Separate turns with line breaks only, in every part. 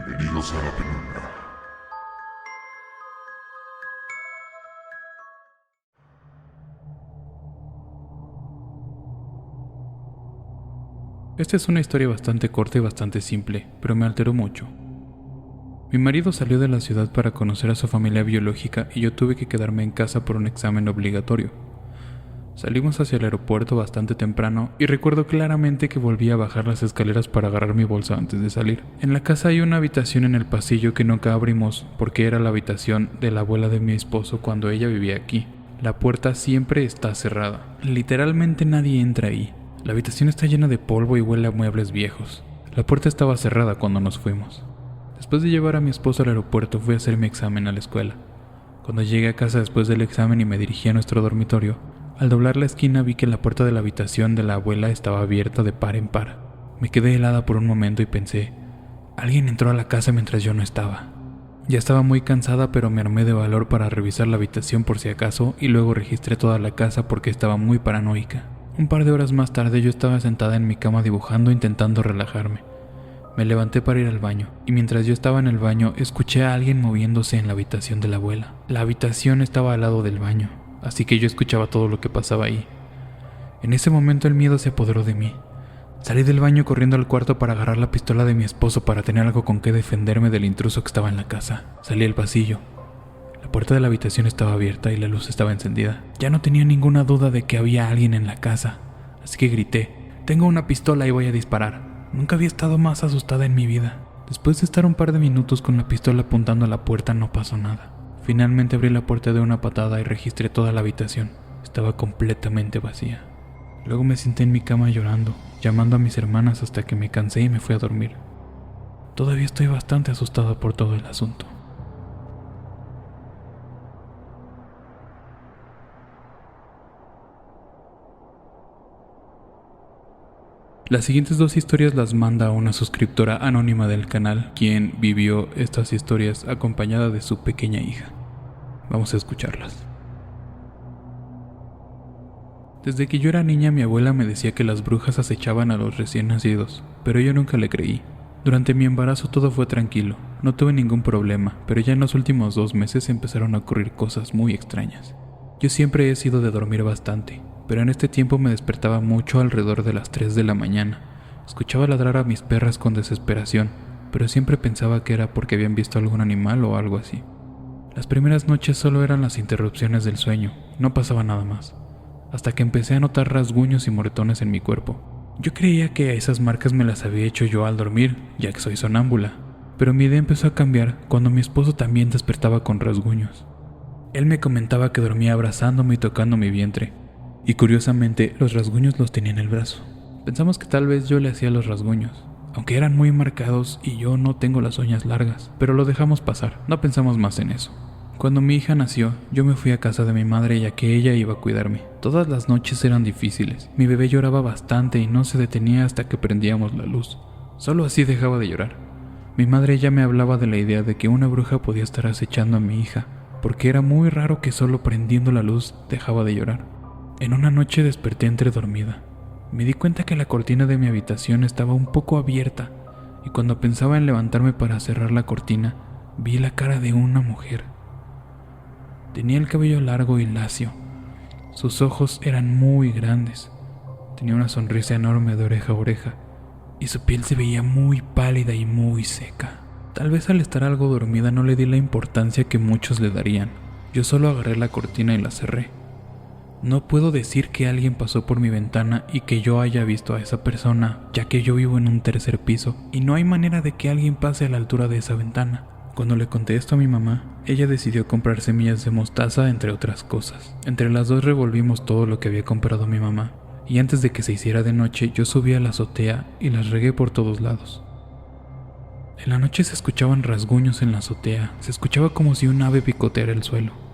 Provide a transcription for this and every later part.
Bienvenidos a la penumbra.
Esta es una historia bastante corta y bastante simple, pero me alteró mucho. Mi marido salió de la ciudad para conocer a su familia biológica y yo tuve que quedarme en casa por un examen obligatorio. Salimos hacia el aeropuerto bastante temprano y recuerdo claramente que volví a bajar las escaleras para agarrar mi bolsa antes de salir. En la casa hay una habitación en el pasillo que nunca abrimos porque era la habitación de la abuela de mi esposo cuando ella vivía aquí. La puerta siempre está cerrada. Literalmente nadie entra ahí. La habitación está llena de polvo y huele a muebles viejos. La puerta estaba cerrada cuando nos fuimos. Después de llevar a mi esposo al aeropuerto fui a hacer mi examen a la escuela. Cuando llegué a casa después del examen y me dirigí a nuestro dormitorio, al doblar la esquina vi que la puerta de la habitación de la abuela estaba abierta de par en par. Me quedé helada por un momento y pensé, alguien entró a la casa mientras yo no estaba. Ya estaba muy cansada, pero me armé de valor para revisar la habitación por si acaso y luego registré toda la casa porque estaba muy paranoica. Un par de horas más tarde yo estaba sentada en mi cama dibujando intentando relajarme. Me levanté para ir al baño, y mientras yo estaba en el baño escuché a alguien moviéndose en la habitación de la abuela. La habitación estaba al lado del baño, así que yo escuchaba todo lo que pasaba ahí. En ese momento el miedo se apoderó de mí. Salí del baño corriendo al cuarto para agarrar la pistola de mi esposo para tener algo con que defenderme del intruso que estaba en la casa. Salí al pasillo. La puerta de la habitación estaba abierta y la luz estaba encendida. Ya no tenía ninguna duda de que había alguien en la casa, así que grité, «Tengo una pistola y voy a disparar». Nunca había estado más asustada en mi vida. Después de estar un par de minutos con la pistola apuntando a la puerta no pasó nada. Finalmente abrí la puerta de una patada y registré toda la habitación. Estaba completamente vacía. Luego me senté en mi cama llorando, llamando a mis hermanas hasta que me cansé y me fui a dormir. Todavía estoy bastante asustada por todo el asunto. Las siguientes dos historias las manda una suscriptora anónima del canal, quien vivió estas historias acompañada de su pequeña hija. Vamos a escucharlas. Desde que yo era niña, mi abuela me decía que las brujas acechaban a los recién nacidos, pero yo nunca le creí. Durante mi embarazo todo fue tranquilo, no tuve ningún problema, pero ya en los últimos 2 meses empezaron a ocurrir cosas muy extrañas. Yo siempre he sido de dormir bastante, pero en este tiempo me despertaba mucho alrededor de las 3 de la mañana. Escuchaba ladrar a mis perras con desesperación, pero siempre pensaba que era porque habían visto algún animal o algo así. Las primeras noches solo eran las interrupciones del sueño, no pasaba nada más, hasta que empecé a notar rasguños y moretones en mi cuerpo. Yo creía que esas marcas me las había hecho yo al dormir, ya que soy sonámbula, pero mi idea empezó a cambiar cuando mi esposo también despertaba con rasguños. Él me comentaba que dormía abrazándome y tocando mi vientre, y curiosamente los rasguños los tenía en el brazo. Pensamos que tal vez yo le hacía los rasguños, aunque eran muy marcados y yo no tengo las uñas largas, pero lo dejamos pasar, no pensamos más en eso. Cuando mi hija nació, yo me fui a casa de mi madre ya que ella iba a cuidarme. Todas las noches eran difíciles, mi bebé lloraba bastante y no se detenía hasta que prendíamos la luz. Solo así dejaba de llorar. Mi madre ya me hablaba de la idea de que una bruja podía estar acechando a mi hija, porque era muy raro que solo prendiendo la luz dejaba de llorar. En una noche desperté entre dormida. Me di cuenta que la cortina de mi habitación estaba un poco abierta, y cuando pensaba en levantarme para cerrar la cortina, vi la cara de una mujer. Tenía el cabello largo y lacio. Sus ojos eran muy grandes. Tenía una sonrisa enorme de oreja a oreja, y su piel se veía muy pálida y muy seca. Tal vez al estar algo dormida no le di la importancia que muchos le darían. Yo solo agarré la cortina y la cerré. No puedo decir que alguien pasó por mi ventana y que yo haya visto a esa persona, ya que yo vivo en un 3er piso y no hay manera de que alguien pase a la altura de esa ventana. Cuando le conté esto a mi mamá, ella decidió comprar semillas de mostaza, entre otras cosas. Entre las dos revolvimos todo lo que había comprado mi mamá, y antes de que se hiciera de noche yo subí a la azotea y las regué por todos lados. En la noche se escuchaban rasguños en la azotea, se escuchaba como si un ave picoteara el suelo.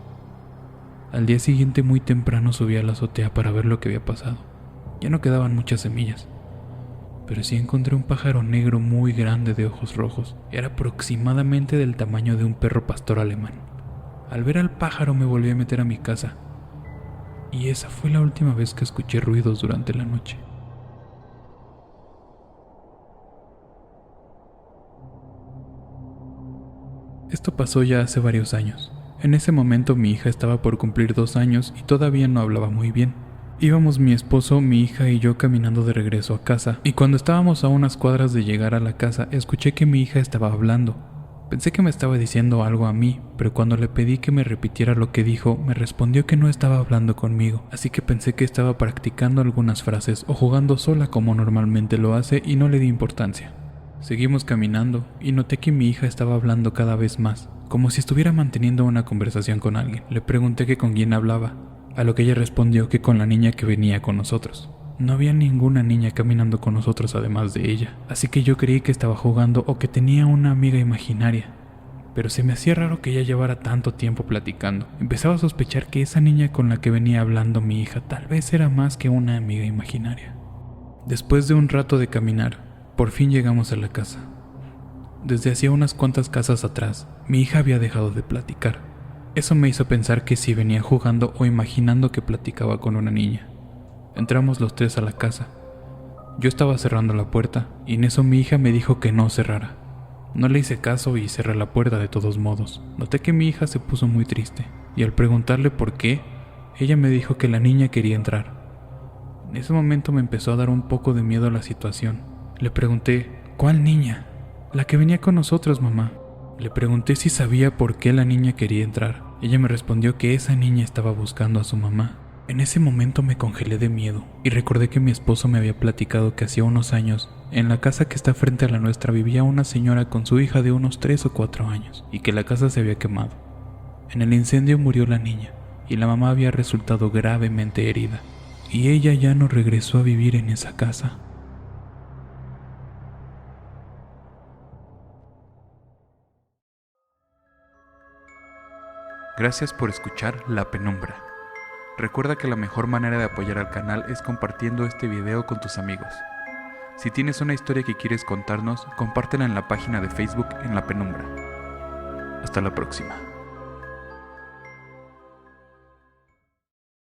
Al día siguiente muy temprano subí a la azotea para ver lo que había pasado. Ya no quedaban muchas semillas, pero sí encontré un pájaro negro muy grande de ojos rojos. Era aproximadamente del tamaño de un perro pastor alemán. Al ver al pájaro me volví a meter a mi casa, y esa fue la última vez que escuché ruidos durante la noche. Esto pasó ya hace varios años. En ese momento mi hija estaba por cumplir 2 años y todavía no hablaba muy bien. Íbamos mi esposo, mi hija y yo caminando de regreso a casa, y cuando estábamos a unas cuadras de llegar a la casa, escuché que mi hija estaba hablando. Pensé que me estaba diciendo algo a mí, pero cuando le pedí que me repitiera lo que dijo, me respondió que no estaba hablando conmigo, así que pensé que estaba practicando algunas frases o jugando sola como normalmente lo hace y no le di importancia. Seguimos caminando y noté que mi hija estaba hablando cada vez más, como si estuviera manteniendo una conversación con alguien. Le pregunté que con quién hablaba, a lo que ella respondió que con la niña que venía con nosotros. No había ninguna niña caminando con nosotros además de ella, así que yo creí que estaba jugando o que tenía una amiga imaginaria. Pero se me hacía raro que ella llevara tanto tiempo platicando. Empezaba a sospechar que esa niña con la que venía hablando mi hija tal vez era más que una amiga imaginaria. Después de un rato de caminar, por fin llegamos a la casa. Desde hacía unas cuantas casas atrás, mi hija había dejado de platicar. Eso me hizo pensar que si venía jugando o imaginando que platicaba con una niña. Entramos los 3 a la casa. Yo estaba cerrando la puerta y en eso mi hija me dijo que no cerrara. No le hice caso y cerré la puerta de todos modos. Noté que mi hija se puso muy triste y al preguntarle por qué, ella me dijo que la niña quería entrar. En ese momento me empezó a dar un poco de miedo la situación. Le pregunté, ¿cuál niña? La que venía con nosotros, mamá. Le pregunté si sabía por qué la niña quería entrar. Ella me respondió que esa niña estaba buscando a su mamá. En ese momento me congelé de miedo y recordé que mi esposo me había platicado que hacía unos años, en la casa que está frente a la nuestra vivía una señora con su hija de unos 3 o 4 años y que la casa se había quemado. En el incendio murió la niña y la mamá había resultado gravemente herida y ella ya no regresó a vivir en esa casa. Gracias por escuchar La Penumbra. Recuerda que la mejor manera de apoyar al canal es compartiendo este video con tus amigos. Si tienes una historia que quieres contarnos, compártela en la página de Facebook en La Penumbra. Hasta la próxima.